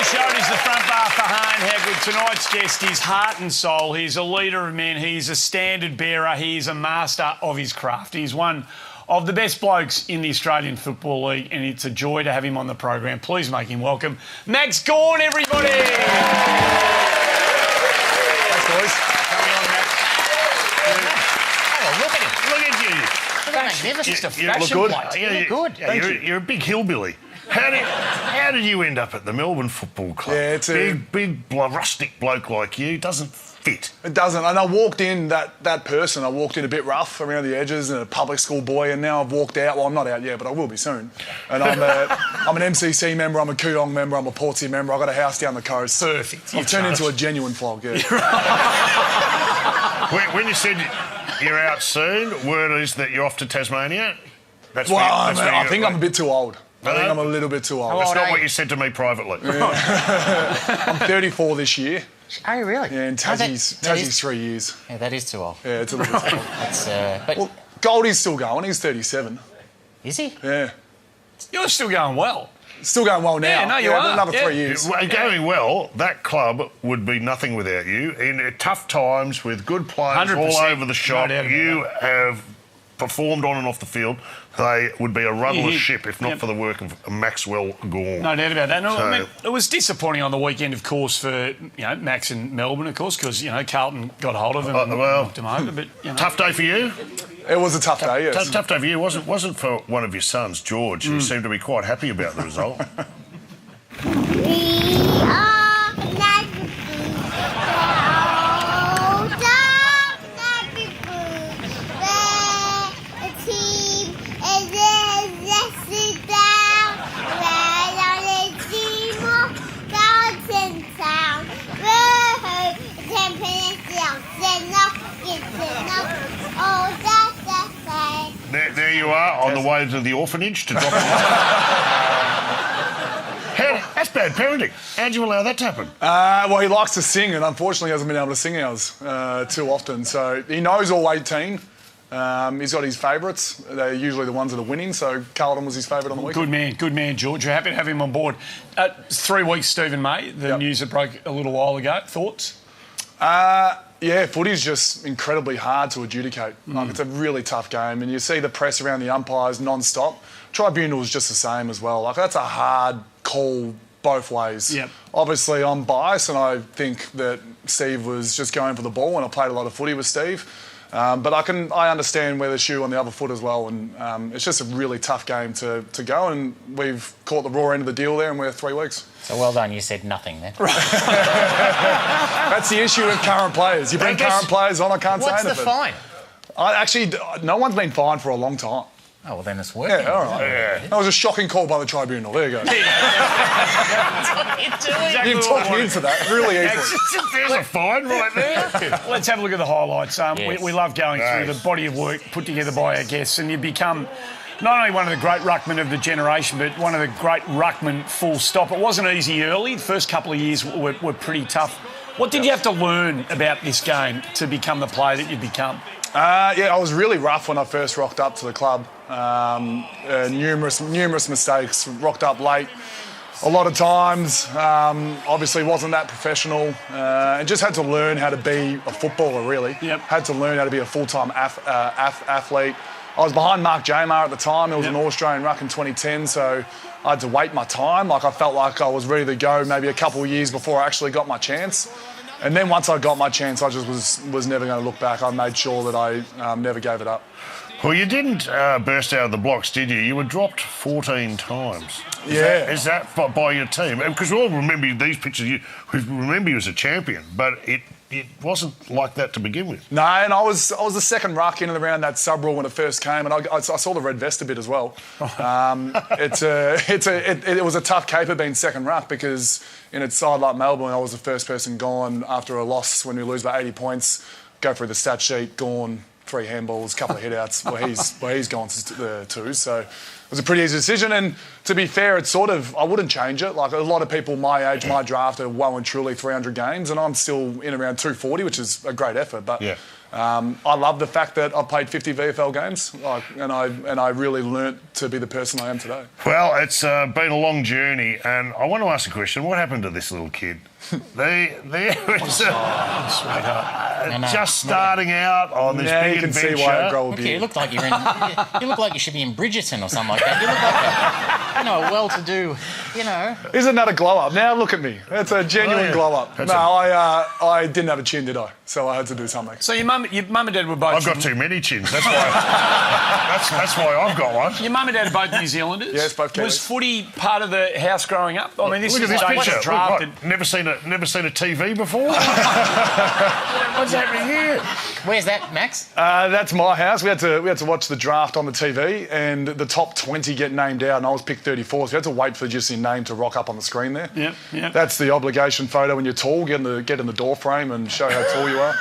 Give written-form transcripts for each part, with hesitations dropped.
the show. It is the front bar for Hane Hagwood. Tonight's guest is heart and soul. He's a leader of men. He's a standard bearer. He's a master of his craft. He's one of the best blokes in the Australian Football League, and it's a joy to have him on the program. Please make him welcome Max Gawn, everybody. Thanks, boys. Coming on, Max. Oh, look at him. Look at you. Magnificent. You look good. You look good. Yeah, You're a big hillbilly. How did you end up at the Melbourne Football Club? Yeah, it's big rustic bloke like you doesn't fit. It doesn't. And I walked in, that person, I walked in a bit rough around the edges and a public school boy, and now I've walked out. Well, I'm not out yet, but I will be soon. And I'm an MCC member, I'm a Kooyong member, I'm a Portsea member, I've got a house down the coast. Perfect. I've turned into a genuine flog, yeah. When you said you're out soon, word is that you're off to Tasmania? I think I'm a bit too old. I think I'm a little bit too old. That's not what you said to me privately. Yeah. I'm 34 this year. Are you really? Yeah, and Tassie's 3 years. Yeah, that is too old. Yeah, it's a little bit too old. But Well, Goldie's still going. He's 37. is he? Yeah. You're still going well. Still going well now. Yeah, no, you are. Another Yeah. 3 years. Going well, that club would be nothing without you. In tough times with good players 100%. all over the shop, No doubt about you have performed on and off the field. They would be a rudderless ship if not for the work of Maxwell Gawn. No doubt about that. No, I mean, it was disappointing on the weekend, of course, for Max in Melbourne, of course, because Carlton got hold of him and knocked him over. But Tough day for you. It was a tough day, yes. Tough day for you. Wasn't for one of your sons, George, who seemed to be quite happy about the result. We are Naggy the team is down. Red on the team of Carlton Town. Woohoo! Oh, that's the thing. There you are, on the way to the orphanage to drop him off. That's bad parenting. How'd you allow that to happen? Well, he likes to sing, and unfortunately hasn't been able to sing ours too often. So he knows all 18. He's got his favourites. They're usually the ones that are winning, so Carlton was his favourite on the weekend. Good man, George. We're happy to have him on board. 3 weeks, Stephen May, the news that broke a little while ago. Thoughts? Yeah, footy's just incredibly hard to adjudicate. Like, it's a really tough game, and you see the press around the umpires non-stop. Tribunal's just the same as well. Like, that's a hard call both ways. Yep. Obviously, I'm biased, and I think that Steve was just going for the ball, and I played a lot of footy with Steve. But I understand where the shoe on the other foot as well, and it's just a really tough game to go, and we've caught the raw end of the deal there, and we're 3 weeks. So well done, you said nothing then. That's the issue with current players. You bring current players on, I can't say anything. What's the fine? No one's been fined for a long time. Oh, well, then it's working. Yeah, all right. Yeah. That was a shocking call by the tribunal. There you go. Exactly You can talk me into that really easily. There's a fine right there. Let's have a look at the highlights. Yes. We love going through the body of work put together by our guests, and you become not only one of the great ruckmen of the generation, but one of the great ruckmen full stop. It wasn't easy early. The first couple of years were pretty tough. What did you have to learn about this game to become the player that you've become? I was really rough when I first rocked up to the club. Numerous mistakes. Rocked up late a lot of times. Obviously wasn't that professional. And just had to learn how to be a footballer, really. Yep. Had to learn how to be a full-time athlete. I was behind Mark Jamar at the time. He was an All-Australian ruck in 2010, so I had to wait my time. Like, I felt like I was ready to go maybe a couple of years before I actually got my chance. And then once I got my chance, I just was never going to look back. I made sure that I never gave it up. Well, you didn't burst out of the blocks, did you? You were dropped 14 times. Is that by your team? Because we all remember these pictures. We remember you as a champion, but it wasn't like that to begin with. No, and I was the second ruck in and around that sub rule when it first came, and I saw the red vest a bit as well. It was a tough caper being second ruck, because in a side like Melbourne, I was the first person gone after a loss when we lose by 80 points. Go through the stat sheet, gone 3 handballs, couple of hit outs. Well, he's gone too. So was a pretty easy decision. And to be fair, it's sort of, I wouldn't change it. Like a lot of people my age, my draft are well and truly 300 games, and I'm still in around 240, which is a great effort. But I love the fact that I've played 50 VFL games, and I really learnt to be the person I am today. Well, it's been a long journey, and I want to ask a question. What happened to this little kid? Just starting out on this now big you can adventure. see why I grow a Look, beard. you look like you're in. You look like you should be in Bridgerton or something like that. You look like a well-to-do. Isn't that a glow up? Now look at me. That's a genuine glow up. I didn't have a chin, did I? So I had to do something. So your mum and dad were both... I've got too many chins. That's why. that's why I've got one. Your mum and dad are both New Zealanders? Yes, both Kiwis. Was footy part of the house growing up? I mean, this Look is at this picture. Look, drafted. what? Never seen a TV before. What's happening here? Where's that, Max? That's my house. We had to watch the draft on the TV, and the top 20 get named out, and I was picked 34, so we had to wait for just your name to rock up on the screen there. Yep. That's the obligation photo when you're tall, get in the door frame and show how tall you are.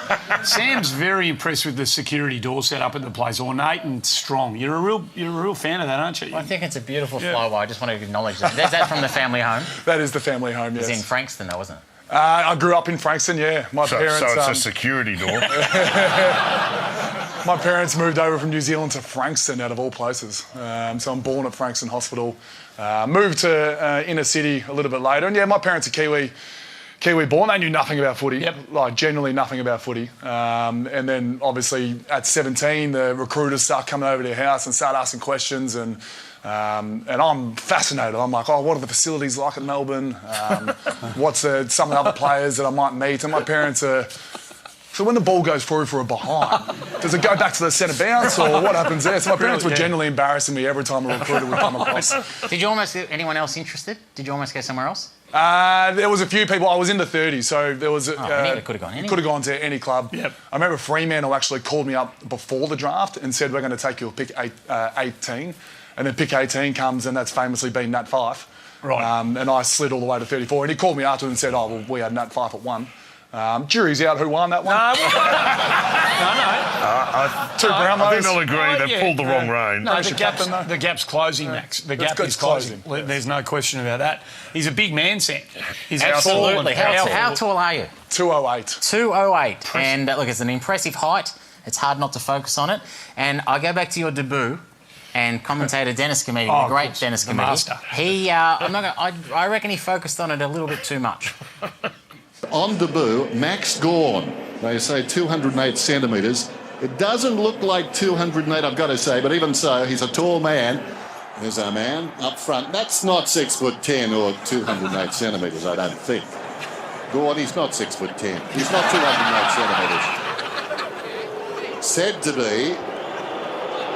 Sam's very impressed with the security door set up at the place, ornate and strong. You're a real fan of that, aren't you? I think it's a beautiful flyway. I just wanted to acknowledge that. Is that from the family home? That is the family home, yes. It's in Frankston, though, wasn't it? I grew up in Frankston, yeah. My parents. So it's a security door. My parents moved over from New Zealand to Frankston, out of all places. So I'm born at Frankston Hospital. Moved to inner city a little bit later, and my parents are Kiwi born. They knew nothing about footy, like generally nothing about footy. And then obviously at 17, the recruiters start coming over to their house and start asking questions, and I'm fascinated. I'm like, what are the facilities like at Melbourne? What's some of the other players that I might meet? And my parents are... So when the ball goes through for a behind, does it go back to the centre bounce or what happens there? So my parents were generally embarrassing me every time a recruiter would come across. Did you almost get anyone else interested? Did you almost go somewhere else? There was a few people. I was in the 30s, so there was... It could have gone anywhere. Could have gone to any club. Yep. I remember Fremantle actually called me up before the draft and said, we're going to take you a pick 18. And then pick 18 comes, and that's famously been Nat Fyfe. Right. And I slid all the way to 34. And he called me afterwards and said, we had Nat Fyfe at 1. Jury's out who won that one. No. Two Brownlows. I think they'll agree they pulled the wrong rein. No, the gap's closing, Max. The gap is closing. There's no question about that. He's a big man, Sam. He's Absolutely. How tall are you? 208. 208. And look, it's an impressive height. It's hard not to focus on it. And I go back to your debut. And commentator Dennis Comedy, the great Dennis Comedy. Master. I reckon he focused on it a little bit too much. On debut, Max Gawn. They say 208 centimetres. It doesn't look like 208, I've got to say, but even so, he's a tall man. There's our man up front. That's not 6'10" or 208 centimetres, I don't think. Gawn, he's not 6'10". He's not 208 centimetres. Said to be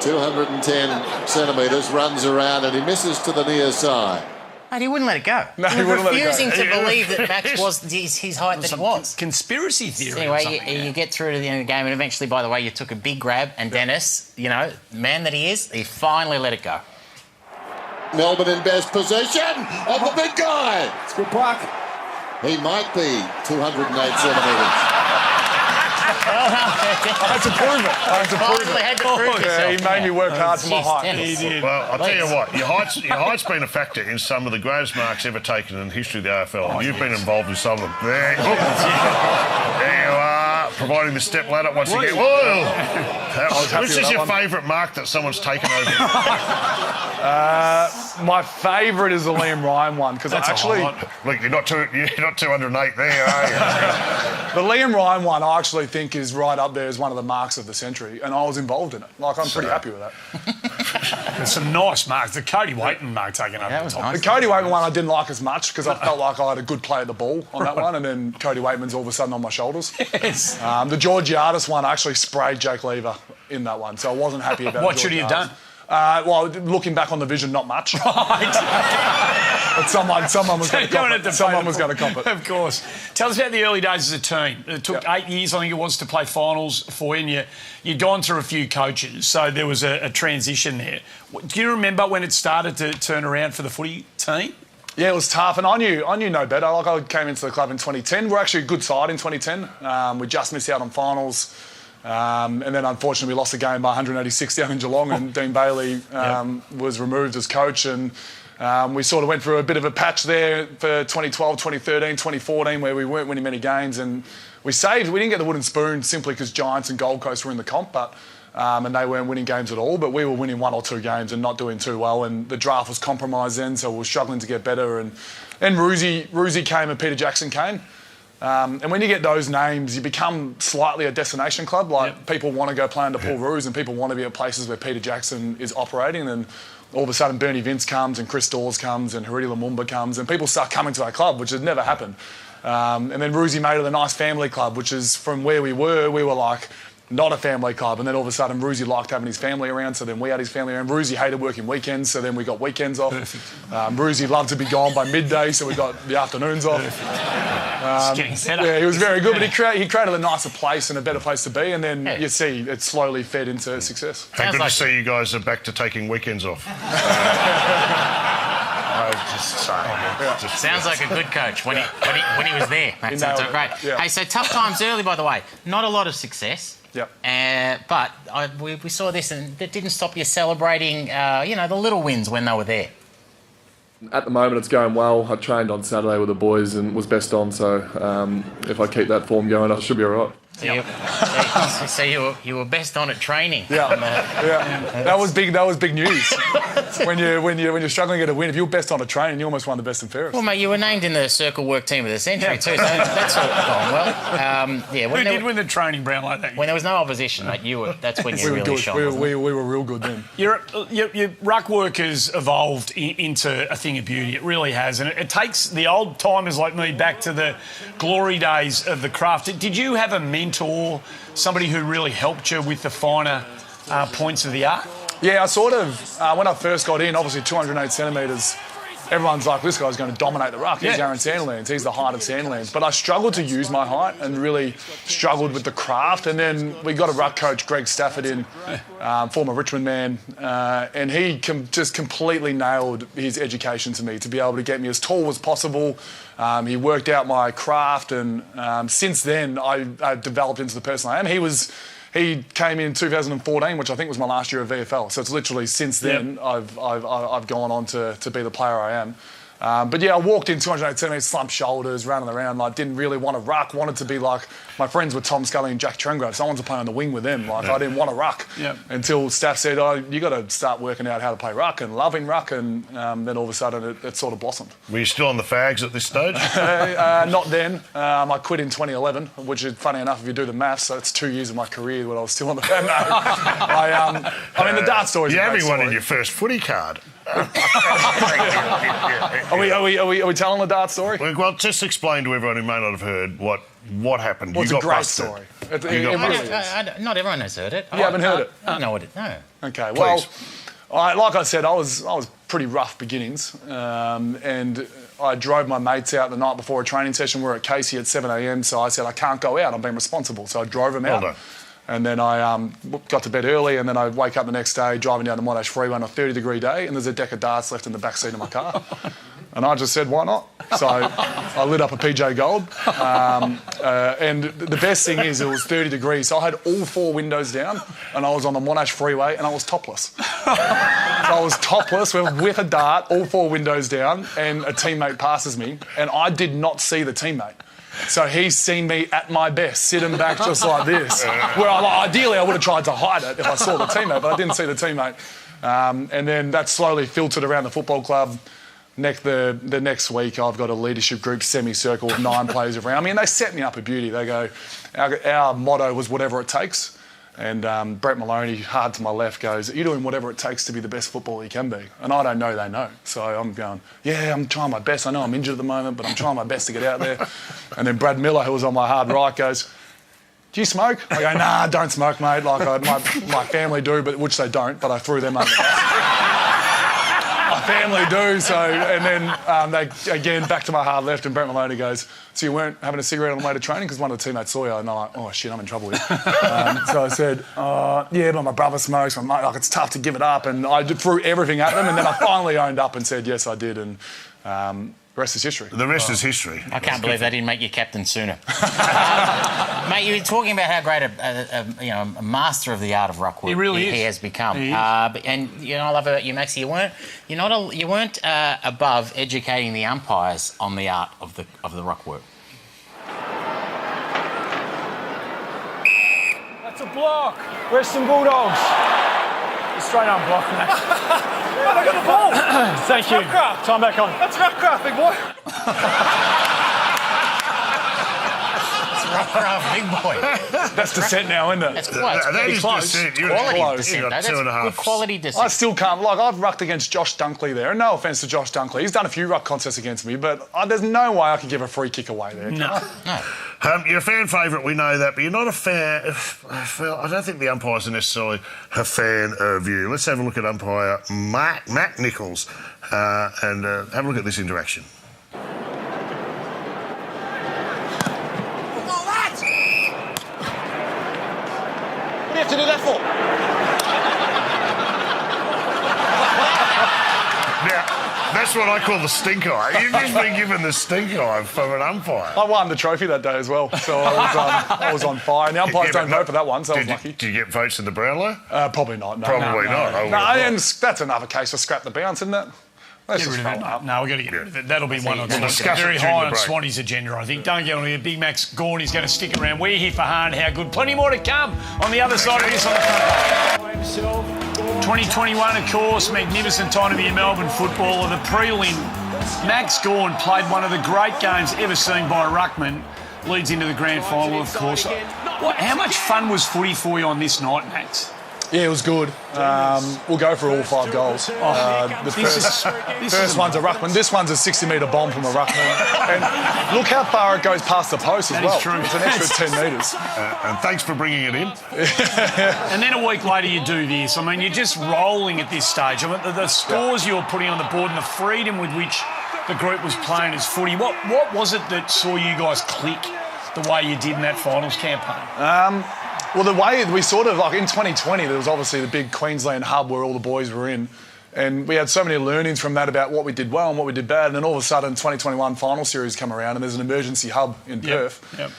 210 centimetres, runs around and he misses to the near side. Mate, he wouldn't let it go. No, he wouldn't let it go. Refusing to believe that Max was his height that he was. Conspiracy theory. Anyway, you get through to the end of the game, and eventually, by the way, you took a big grab, and Dennis, man that he is, he finally let it go. Melbourne in best position of the big guy. It's a good puck. He might be 208 centimetres. I had to prove it. Finally had to prove yourself. He made me work hard for my height. Dennis. He did. Well, I'll tell you what, your height's been a factor in some of the greatest marks ever taken in the history of the AFL. You've been involved in some of them. There you are, providing the step ladder once again. Whoa! Which is your favourite mark that someone's taken over? My favourite is the Liam Ryan one because actually, look, you're not 208 there, are you? the Liam Ryan one I actually think is right up there as one of the marks of the century, and I was involved in it. Like I'm pretty happy with that. There's some nice marks. The Cody Waiton mark taken over the top. Nice. The Cody Waitman one I didn't like as much because I felt like I had a good play at the ball on that one, and then Cody Waitman's all of a sudden on my shoulders. Yes. The Georgiades one I actually sprayed Jake Lever in that one, so I wasn't happy about. What should he have done? Well, looking back on the vision, not much. But someone was going to cop it. Someone was going to cop it. Of course. Tell us about the early days as a team. It took 8 years, I think it was, to play finals for you. And you'd gone through a few coaches, so there was a transition there. Do you remember when it started to turn around for the footy team? Yeah, it was tough, and I knew no better. Like I came into the club in 2010. We're actually a good side in 2010. We just missed out on finals. And then, unfortunately, we lost the game by 186 down in Geelong, and Dean Bailey was removed as coach. And we sort of went through a bit of a patch there for 2012, 2013, 2014, where we weren't winning many games. And we didn't get the wooden spoon simply because Giants and Gold Coast were in the comp, and they weren't winning games at all. But we were winning 1 or 2 games and not doing too well. And the draft was compromised then, so we were struggling to get better. And Roosie came and Peter Jackson came. And when you get those names, you become slightly a destination club. People want to go play under Paul Roos, and people want to be at places where Peter Jackson is operating. And all of a sudden, Bernie Vince comes, and Chris Dawes comes, and Haridi Lumumba comes, and people start coming to our club, which has never happened. And then Roosie made it a nice family club, which is from where we were like not a family club. And then all of a sudden, Roosie liked having his family around, so then we had his family around. Roosie hated working weekends, so then we got weekends off. Roosie loved to be gone by midday, so we got the afternoons off. Getting set up. Yeah, he was very good, but he created a nicer place and a better place to be, and then you see it slowly fed into success. Hey, good to see you guys are back to taking weekends off. Just saying. Sounds like a good coach when he was there. That's great. Yeah. Hey, so tough times early, by the way. Not a lot of success. Yep. But we saw this, and that didn't stop you celebrating, the little wins when they were there. At the moment, it's going well. I trained on Saturday with the boys and was best on, so if I keep that form going, I should be all right. So you were best on at training. That was big. That was big news. when you're struggling to get a win, if you're best on a training, you almost won the best and fairest. Well, mate, you were named in the Circle Work Team of the Century too, so that's all gone well. Who did win the training, Brown, like that? When there was no opposition, mate, that's when you really shone. We were real good then. Your ruck work has evolved into a thing of beauty. It really has, and it takes the old timers like me back to the glory days of the craft. Did you have a mentor, somebody who really helped you with the finer points of the art? Yeah, I sort of, when I first got in, obviously 208 centimetres, everyone's like, this guy's going to dominate the ruck. He's Aaron Sandilands. He's the height of Sandilands. But I struggled to use my height and really struggled with the craft. And then we got a ruck coach, Greg Stafford, in, former Richmond man, and he just completely nailed his education to me to be able to get me as tall as possible. He worked out my craft, and since then I developed into the person I am. He came in 2014, which I think was my last year of VFL. So it's literally since then I've gone on to be the player I am. But yeah, I walked in 208 centimetres, slumped shoulders, running around. Like, didn't really want to ruck. Wanted to be like my friends were Tom Scully and Jack Trengrove. So I wanted to play on the wing with them. Like, I didn't want to ruck until Staff said, "Oh, you got to start working out how to play ruck and loving ruck." And then all of a sudden it sort of blossomed. Were you still on the fags at this stage? Not then. I quit in 2011, which is funny enough if you do the maths. So it's 2 years of my career when I was still on the fag. I mean, the dart story. You having one in your first footy card. Are we telling the dart story? Well, just explain to everyone who may not have heard what happened. Well, it's you a got great busted. story. Not everyone has heard it. You haven't heard it? No, I didn't. No. Okay, well, like I said, I was pretty rough beginnings, and I drove my mates out the night before a training session. We were at Casey at 7 a.m, so I said, I can't go out, I'm being responsible. So I drove them out. Well done. And then I got to bed early, and then I wake up the next day driving down the Monash Freeway on a 30-degree day, and there's a deck of darts left in the back seat of my car. And I just said, why not? So I lit up a PJ Gold. And the best thing is it was 30 degrees, so I had all 4 windows down, and I was on the Monash Freeway, and I was topless. So I was topless with a dart, all 4 windows down, and a teammate passes me, and I did not see the teammate. So he's seen me at my best, sitting back just like this. Where ideally I would have tried to hide it if I saw the teammate, but I didn't see the teammate. And then that slowly filtered around the football club. The next week I've got a leadership group semicircle of 9 players around me, and they set me up a beauty. They go, our motto was whatever it takes. And Brett Maloney, hard to my left, goes, you're doing whatever it takes to be the best footballer you can be. And I don't know they know. So I'm going, yeah, I'm trying my best. I know I'm injured at the moment, but I'm trying my best to get out there. And then Brad Miller, who was on my hard right, goes, do you smoke? I go, nah, don't smoke, mate. Like my family do, but which they don't, but I threw them under the bus. My family do, so, and then they, again, back to my hard left, and Brett Maloney goes, so you weren't having a cigarette on the way to training? Because one of the teammates saw you, and I'm like, oh shit, I'm in trouble here. So I said, yeah, but my brother smokes, my mate, like, it's tough to give it up, and I threw everything at them, and then I finally owned up and said, yes, I did, and The rest is history. The rest is history. I can't believe they didn't make you captain sooner. Mate, you were talking about how great a master of the art of ruck work He really is. He has become. He is. And you know, I love about you, Maxie. You weren't above educating the umpires on the art of the ruck work. That's a block. Western Bulldogs. Straight on block, Max. I got the ball. Thank you. Time back on. That's Ruckcraft, big boy. Ruckcraft, big boy. That's descent now, isn't it? That's quite That is close. descent. You're quality close. descent, You though. got That's 2.5. good quality I descent. still can't. Like, I've rucked against Josh Dunkley there, and no offence to Josh Dunkley. He's done a few ruck contests against me, but there's no way I can give a free kick away there. No. You're a fan favourite, we know that, but you're not a fan. I don't think the umpires are necessarily a fan of you. Let's have a look at umpire Matt Nichols and have a look at this interaction. What do you have to do that for? Now, that's what I call the stink eye. You've just been given the stink eye from an umpire. I won the trophy that day as well, so I was on fire. And the umpires don't vote for that one, so I was lucky. Did you get votes in the Brownlow? Probably not. No. Probably not. I would No, have and thought. that's another case for scrap the bounce, isn't it? Let's Get just rid of roll it. up. No, we've got to get rid of it. That'll be one on discuss it very during high the on break. Swanee's agenda, I think. Don't get on here. Big Max Gawn is going to stick around. We're here for Hahn. How good. Plenty more to come on the other side of this on the front. 2021, of course, magnificent time to be a Melbourne footballer. The prelim. Max Gawn played one of the great games ever seen by a ruckman. Leads into the grand final, of course. How much fun was footy for you on this night, Max? Yeah, it was good. We'll go for all 5 goals. The first one's a ruckman. This one's a 60-metre bomb from a ruckman. And look how far it goes past the post as That well. is true. It's an extra 10 metres. And thanks for bringing it in. And then a week later you do this. I mean, you're just rolling at this stage. I mean, the scores you were putting on the board and the freedom with which the group was playing as footy. What was it that saw you guys click the way you did in that finals campaign? Well, the way we sort of, like in 2020, there was obviously the big Queensland hub where all the boys were in. And we had so many learnings from that about what we did well and what we did bad. And then all of a sudden, 2021 final series come around and there's an emergency hub in Perth. Yep.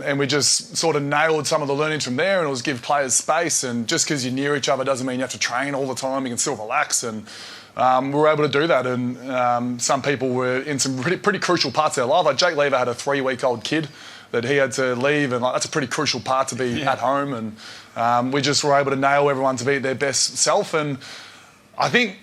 And we just sort of nailed some of the learnings from there, and it was give players space. And just because you're near each other doesn't mean you have to train all the time. You can still relax. And we were able to do that. And some people were in some pretty crucial parts of their life. Like Jake Lever had a 3-week-old kid that he had to leave, and that's a pretty crucial part to be at home. And we just were able to nail everyone to be their best self. And I think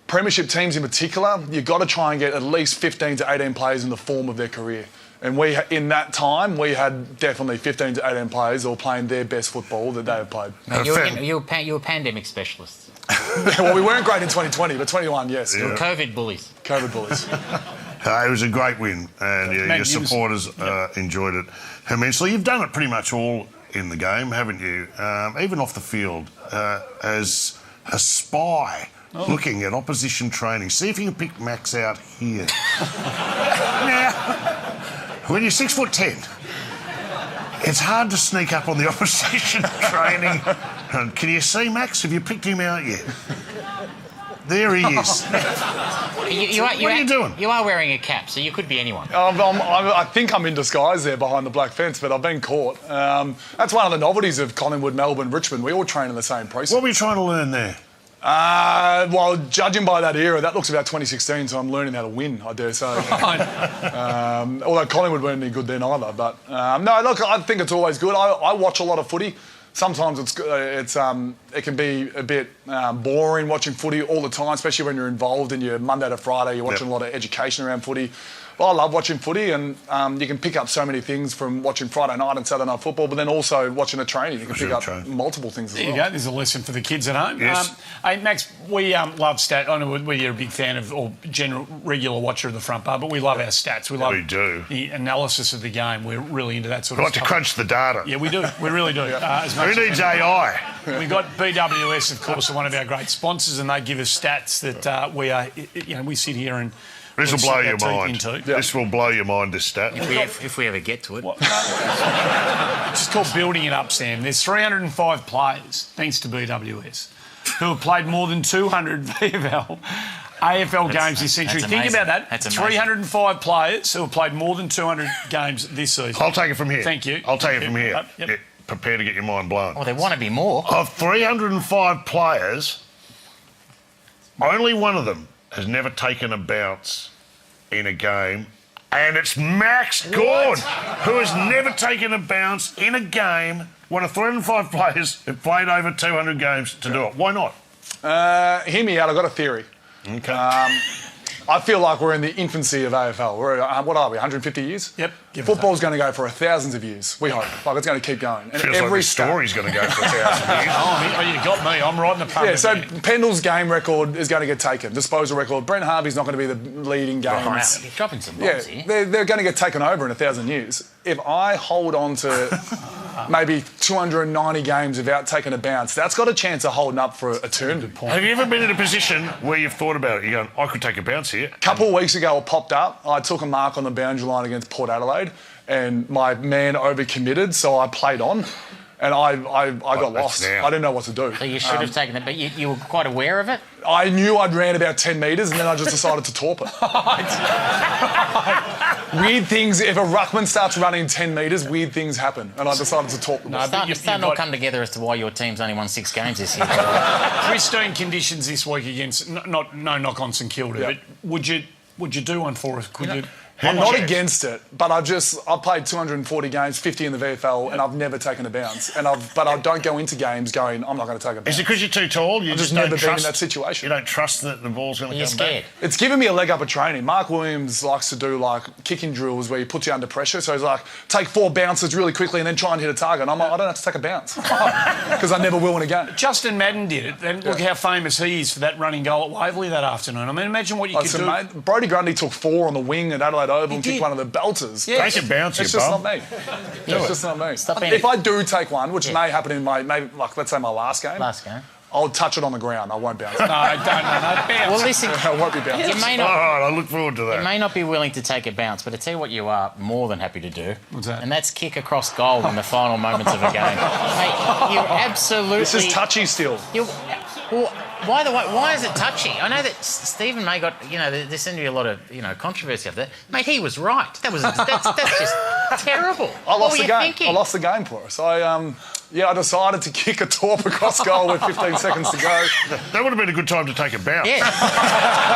premiership teams in particular, you've got to try and get at least 15 to 18 players in the form of their career. And in that time, we had definitely 15 to 18 players all playing their best football that they have played. You were pandemic specialists. Well, we weren't great in 2020, but 21, yes. You were COVID bullies. COVID bullies. It was a great win, and your supporters enjoyed it immensely. You've done it pretty much all in the game, haven't you? Even off the field, as a spy looking at opposition training. See if you can pick Max out here. Now, when you're 6'10", it's hard to sneak up on the opposition training. Can you see Max? Have you picked him out yet? There he is. What are you doing? You are wearing a cap, so you could be anyone. I think I'm in disguise there behind the black fence, but I've been caught. That's one of the novelties of Collingwood, Melbourne, Richmond. We all train in the same precinct. What were you trying to learn there? Well, judging by that era, that looks about 2016, so I'm learning how to win, I dare say. Although Collingwood weren't any good then either. But no, look, I think it's always good. I watch a lot of footy. Sometimes it can be a bit boring watching footy all the time, especially when you're involved in your Monday to Friday. You're watching a lot of education around footy. But I love watching footy, and you can pick up so many things from watching Friday night and Saturday night football, but then also watching a training. You can pick up multiple things as well. There you go. There's a lesson for the kids at home. Yes. Hey, Max, we love stats. I know you're a big fan of, or general regular watcher of the front bar, but we love our stats. We love the analysis of the game. We're really into that sort of stuff. We like to crunch the data. Yeah, we do. We really do. Who needs AI? We've got BWS, of course, are one of our great sponsors, and they give us stats that we sit here and this will blow your mind. Into. This will blow your mind, this stat. If we ever get to it. It's just called building it up, Sam. There's 305 players, thanks to BWS, who have played more than 200 VFL AFL games this century. that's Think amazing. about that. That's amazing. 305 players who have played more than 200 games this season. I'll take it from here. Thank you. I'll take it from here. Yep. Yeah, prepare to get your mind blown. Oh, there want to be more. Of 305 players, only one of them has never taken a bounce in a game, and it's Max Gawn, who has never taken a bounce in a game. One of 305 players who played over 200 games to do it. Why not? Hear me out. I've got a theory. Okay. I feel like we're in the infancy of AFL. We're, what are we, 150 years? Yep. Football's going to go for thousands of years, we hope. Like, it's going to keep going. And Feels like the story's going to go for 1,000 years. Oh, you got me. I'm right in the pub. Yeah, so Pendle's game record is going to get taken. Disposal record. Brent Harvey's not going to be the leading games. You're dropping some Yeah, bombs here. they're going to get taken over in 1,000 years. If I hold on to maybe 290 games without taking a bounce, that's got a chance of holding up for a turn. Have you ever been in a position where you've thought about it? You're going, I could take a bounce here. A couple of weeks ago, it popped up. I took a mark on the boundary line against Port Adelaide, and my man overcommitted, so I played on, and I got lost. now. I didn't know what to do. So you should have taken it, but you were quite aware of it? I knew I'd ran about 10 metres, and then I just decided to torp it. Weird things, if a ruckman starts running 10 metres, weird things happen, and I decided to torp the ball. It's starting to all come together as to why your team's only won 6 games this year. Pristine conditions this week against, no knock on St Kilda, Yeah. but would you do one for us? Could you? I'm not against it, but I've played 240 games, 50 in the VFL, and I've never taken a bounce. But I don't go into games going, I'm not going to take a bounce. Is it because you're too tall? You I've just just don't never been in trust that situation. You don't trust that the ball's going to You're come scared. back? It's given me a leg up at training. Mark Williams likes to do like kicking drills where he puts you under pressure. So he's like, take 4 bounces really quickly and then try and hit a target. And I'm like, I don't have to take a bounce because I never will in a game. Justin Madden did it, and look how famous he is for that running goal at Waverley that afternoon. I mean, imagine what you could do. Mate, Brodie Grundy took 4 on the wing at Adelaide Oval and did. kicked one of the belters. Yeah. Take a bounce, It's you just bum. not me. It's just not me. Stop being- If I do take one, which may happen in let's say my last game, I'll touch it on the ground. I won't bounce. No, don't bounce. Well, listen, I won't be bouncing. you may All not... right, I look forward to You that. may not be willing to take a bounce, but I tell you what you are more than happy to do. What's that? And that's kick across goal in the final moments of a game. Mate, you're absolutely... This is touchy still. Well, why is it touchy? I know that Stephen May got, there seemed to be a lot of, controversy up there. Mate, he was right. That's just terrible. I lost the were you game. thinking? I lost the game for us. I decided to kick a torp across goal with 15 seconds to go. That would have been a good time to take a bounce. Yeah.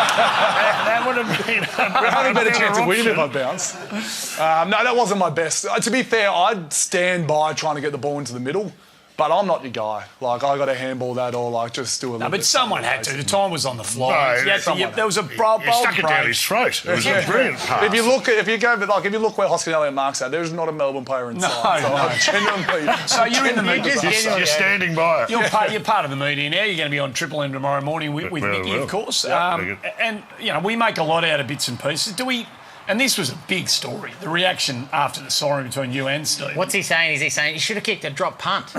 That would have been I had a better chance of winning if I option. bounced. No, that wasn't my best. To be fair, I'd stand by trying to get the ball into the middle, but I'm not your guy. Like, I got to handball that or, just do a little No, bit. but someone had to. The time was on the fly. No, There was a bold You stuck it down break. his throat. It was a brilliant pass. If you look where Hoskin Elliott marks at, there's not a Melbourne player inside. No. I'm genuinely. So you're in the media. You're standing by it. You're part of the media now. You're going to be on Triple M tomorrow morning with Well, Mickey, well. of course. Yeah, very good. And we make a lot out of bits and pieces. And this was a big story. The reaction after the siren between you and Steve. What's he saying? Is he saying he should have kicked a drop punt?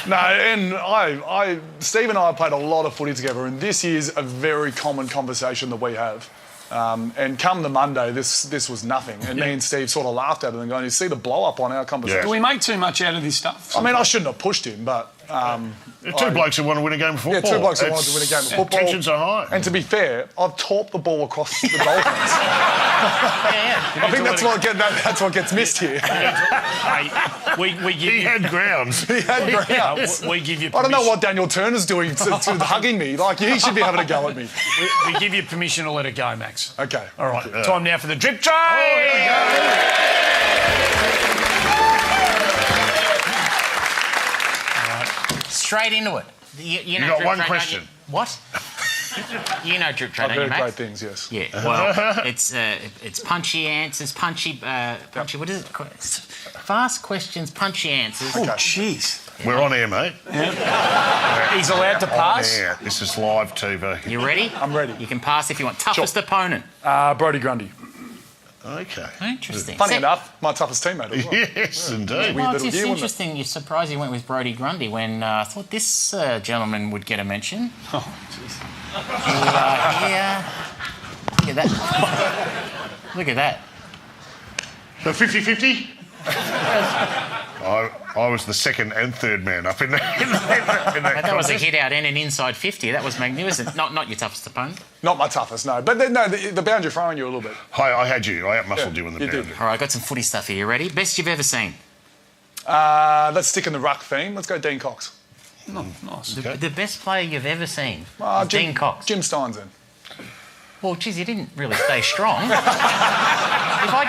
No, and Steve and I played a lot of footy together, and this is a very common conversation that we have. And come the Monday, this was nothing. And me and Steve sort of laughed at it and going, you see the blow up on our conversation. Do we make too much out of this stuff? I mean, I shouldn't have pushed him, but... Two blokes who want to win a game of football. Yeah, 2 blokes who want to win a game of football. Tensions are high. And to be fair, I've torped the ball across the goal fence. I think that's what gets missed here. Hey, we give He you... had grounds. He had grounds. We give you I don't know permission- what Daniel Turner's doing to hugging me. Like, he should be having a go at me. We give you permission to let it go, Max. Okay. All right. Time now for the drip train. Straight into it. You know got drip one train, don't question. you? What? You know drip train, I've don't you, heard Max? great things, yes. Yeah, well, it's punchy answers, punchy, what is it? Fast questions, punchy answers. Oh, jeez. We're on air, mate. He's allowed to pass. Yeah, this is live TV. You ready? I'm ready. You can pass if you want. Toughest opponent. Brodie Grundy. Okay. Interesting. Funny enough, my toughest teammate as well. Yes, indeed. Well, Weird it's little just deal, interesting. You're surprised you went with Brodie Grundy when I thought this gentleman would get a mention. Oh, jeez. Look at that. Look at that. So 50-50? I was the second and third man up in that That was a contest. hit out and an inside 50. That was magnificent. Not your toughest opponent. Not my toughest, no. But no, the boundary throwing you a little bit. I had you. I outmuscled you in the you did. boundary. All right, got some footy stuff here. You ready? Best you've ever seen? Let's stick in the ruck theme. Let's go Dean Cox. Nice. The best player you've ever seen? Jim, Dean Cox. Jim Steins in. Well, geez, you didn't really stay strong. if I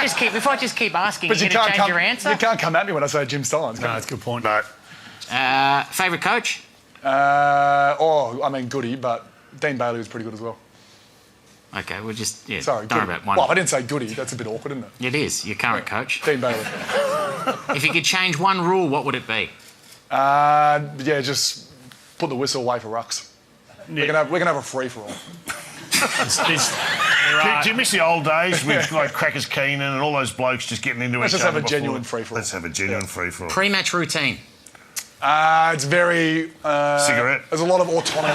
just keep asking, But you going to change your answer? You can't come at me when I say Jim Steins. No, that's a good point. No. Favourite coach? Goody, but Dean Bailey was pretty good as well. Okay, we'll just Sorry, don't Goody. about one. Well, I didn't say Goody. That's a bit awkward, isn't it? It is your current coach. Dean Bailey. If you could change one rule, what would it be? Just put the whistle away for rucks. We're gonna have a free for all. Do you miss the old days with like Crackers Keenan and all those blokes just getting into Let's each just other? have a genuine free for all. Let's have a genuine free for all. Pre-match routine. It's very. Cigarette. There's a lot of autonomy.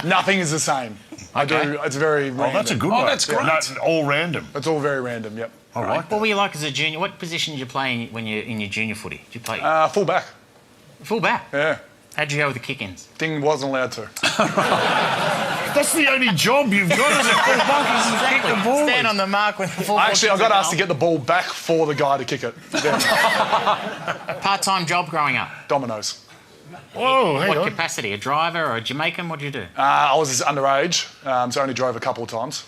Nothing is the same. Okay. It's very random. Oh, that's a good one. that's great. No, all random. It's all very random, yep. I like What were you like as a junior? What position did you play when you're in your junior footy? Did you play Full back. full back? Yeah. How'd you go with the kick-ins? Ding wasn't allowed to. That's the only job you've got as a fullback is to kick the ball. Stand on the mark when the full Actually, I got asked to get the ball back for the guy to kick it. Part-time job growing up. Dominoes. Whoa, hang What on. capacity? A driver or a Jamaican? What did you do? I was underage, so I only drove a couple of times.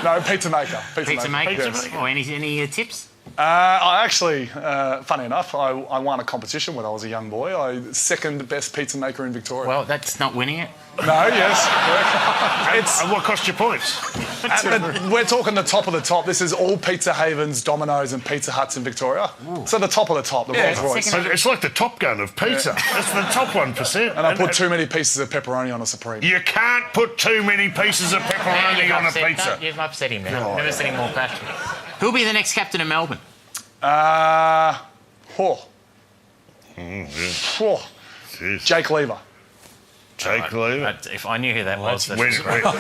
No, pizza maker. Pizza maker. Yes. Oh, any tips? I actually, funny enough, I won a competition when I was a young boy. Second best pizza maker in Victoria. Well, that's not winning it. No, yes. It's, And what cost you points? we're talking the top of the top. This is all Pizza Havens, Domino's and Pizza Huts in Victoria. So the top of the top, the Rolls Royce. second- It's like the Top Gun of pizza. It's the top 1%. And I put too many pieces of pepperoni on a Supreme. You can't put too many pieces of pepperoni on a pizza. You've upset him now. Oh, Never seen him more passionate. Who'll be the next captain of Melbourne? Jeez. Jake Lever. Jake Lever. If I knew who that was, that's When- so when- he'll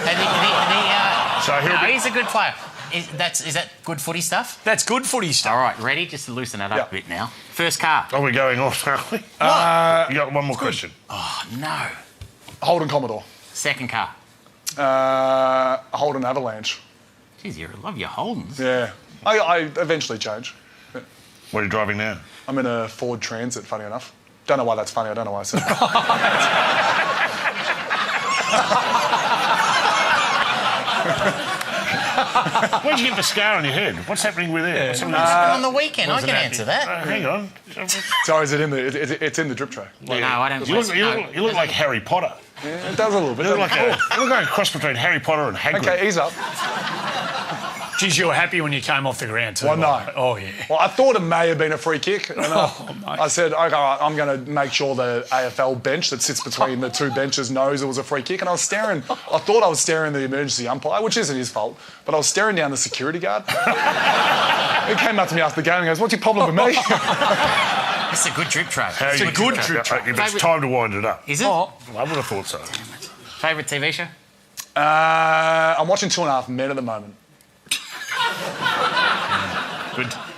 be- he's a good player. Is that good footy stuff? That's good footy stuff. All right, ready? Just to loosen that up Yeah. a bit now. First car. Are we going off, aren't we? You got one more question. Oh, no. Holden Commodore. Second car. Holden Avalanche. Jeez, you love your Holdens. Yeah. I eventually change. What are you driving now? I'm in a Ford Transit, funny enough. Don't know why that's funny. I don't know why I said that. Where'd you get the scar on your head? What's happening with it? What's happening On the weekend, I wasn't can happy. answer that. Hang on. So is it in the? It's in the drip tray. No, I don't. You look like Harry Potter. Yeah, it does a little bit. You look like a cross between Harry Potter and Hagrid. Okay, ease up. Geez, you were happy when you came off the ground too. Well, no. right? Oh, yeah. Well, I thought it may have been a free kick. And mate. I said, okay, all right, I'm going to make sure the AFL bench that sits between the two benches knows it was a free kick. And I was staring. I thought I was staring the emergency umpire, which isn't his fault, but I was staring down the security guard. He came up to me after the game and goes, "What's your problem with me?" It's a good drip tray. It's a good drip tray. It's time to wind it up. Is it? I would have thought so. Favourite TV show? I'm watching 2.5 Men at the moment.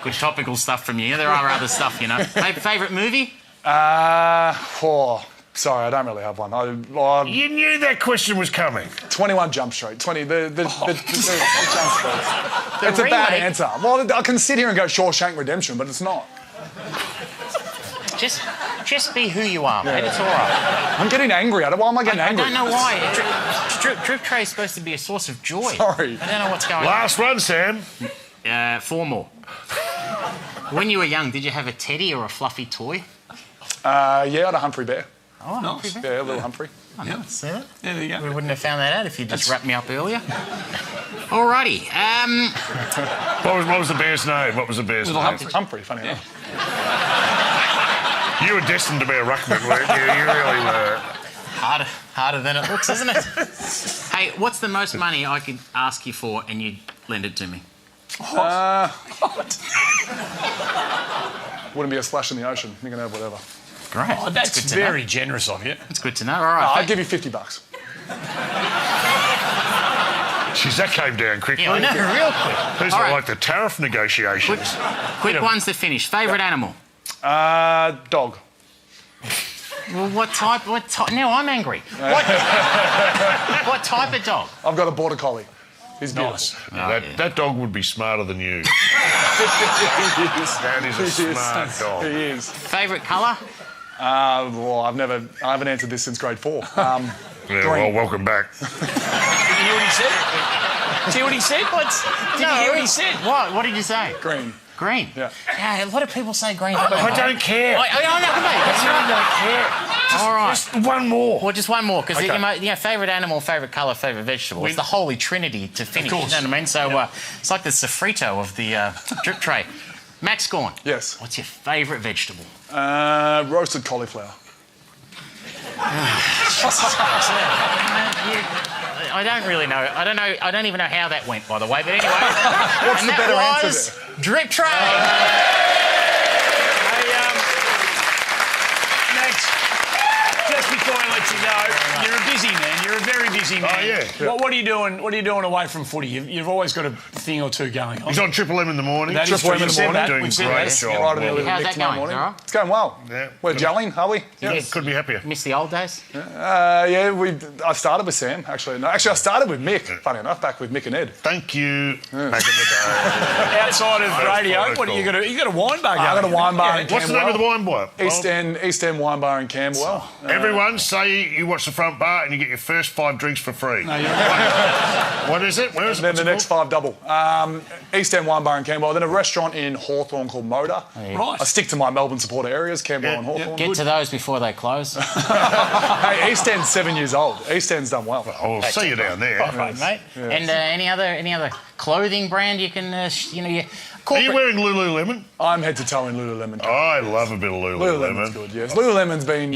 Good topical stuff from you. There are other stuff, you know. Favourite movie? Sorry, I don't really have one. You knew that question was coming. 21 Jump Street. The Jump Street. It's a bad remake. answer. Well, I can sit here and go Shawshank Redemption, but it's not. Just be who you are, mate. It's all right. I'm getting angry at it. Why am I getting I angry? don't know why. Drip tray is supposed to be a source of joy. Sorry. I don't know what's going Last one, Sam. on. 4 more. When you were young, did you have a teddy or a fluffy toy? Yeah, I had a Humphrey Bear. Oh, Humphrey Bear. Yeah, a little Humphrey. See that? Yeah, there you We go. wouldn't have found that out if you just wrapped me up earlier. Alrighty. What was the bear's name? What was the bear's name? Humphrey, funny enough. You were destined to be a ruckman, weren't you? You really were. Harder than it looks, isn't it? Hey, what's the most money I could ask you for and you'd lend it to me? Wouldn't be a splash in the ocean. You can have whatever. Great. Oh, that's good to very know. generous of you. That's good to know. All right. I'd give you $50. Jeez, that came down quickly. Yeah, I know, real quick. Who's All not right. like the tariff negotiations? Quick ones to finish. Favourite animal? Dog. Well, what type? Now I'm angry. What type of dog? I've got a border collie. He's beautiful. That dog would be smarter than you. That is a smart dog. He is. Favourite colour? Well, I haven't answered this since grade 4. Yeah, well, welcome back. Did you hear what he said? See what he said? Did you hear what he said? What did you say? Green. Green? Yeah. Yeah, a lot of people say green. I don't care. I know, mate. I don't care. All right. Just one more. Well, just one more, because Okay. favourite animal, favourite colour, favourite vegetable. It's the holy trinity to finish. You know what I mean? So it's like the sofrito of the drip tray. Max Gawn. Yes. What's your favourite vegetable? Roasted cauliflower. I don't really know. I don't even know how that went, by the way. But anyway, What's the better answer was there? drip tray. Max, just before I let you go, you're a busy man. You're a very busy man. Oh, yeah. What are you doing? What are you doing away from footy? You've always got a thing or two going on. He's on Triple M in the morning. That is Triple true. M in You've the said morning. that. Doing We've said great that. job. Right in the Yeah. early How's Nick that tomorrow going? morning. All right? It's going well. Yeah. We're gelling, are we? Yeah, couldn't be happier. Miss the old days? I started with Sam, actually. No, actually, I started with Mick, funny enough, back with Mick and Ed. Thank you. Back in the day. Outside of radio, what are you got? You got a wine bar going. I got a wine bar in What's the name of the Camberwell. wine bar? East End Wine Bar in Camberwell. Everyone say you watch the front bar and you get your first 5 drinks for free. No, you're What is it? Where is Then it? the next 5 double. East End Wine Bar in Camberwell. Then a restaurant in Hawthorn called Moda. right. I stick to my Melbourne supporter areas, Camberwell and Hawthorn. Get to those before they close. Hey, East End's 7 years old. East End's done well. I'll see you down there. Right, mate. And any other clothing brand you can, Are corporate... you wearing Lululemon? I'm head to toe in Lululemon. I love a bit of Lululemon's Lululemon. good, yes. Lululemon's been...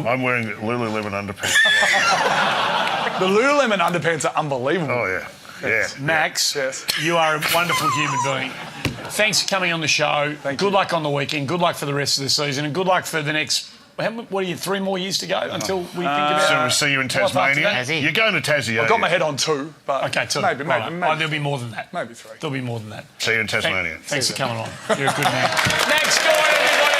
I'm wearing Lululemon underpants. The Lululemon underpants are unbelievable. Oh, yeah. Yeah. Max, Yes. you are a wonderful human being. Thanks for coming on the show. Thank good you. luck on the weekend. Good luck for the rest of the season, and good luck for the next. What are you? 3 more years to go until we think about. So we'll see you in What's after Tasmania. that? Tassie. You're going to Tassie, I've got my head on 2, but Okay, 2. maybe. Oh, there'll be more than that. Maybe 3. There'll be more than that. See you in Tasmania. Thanks for coming on. You're a good man. Max Gawn, everybody.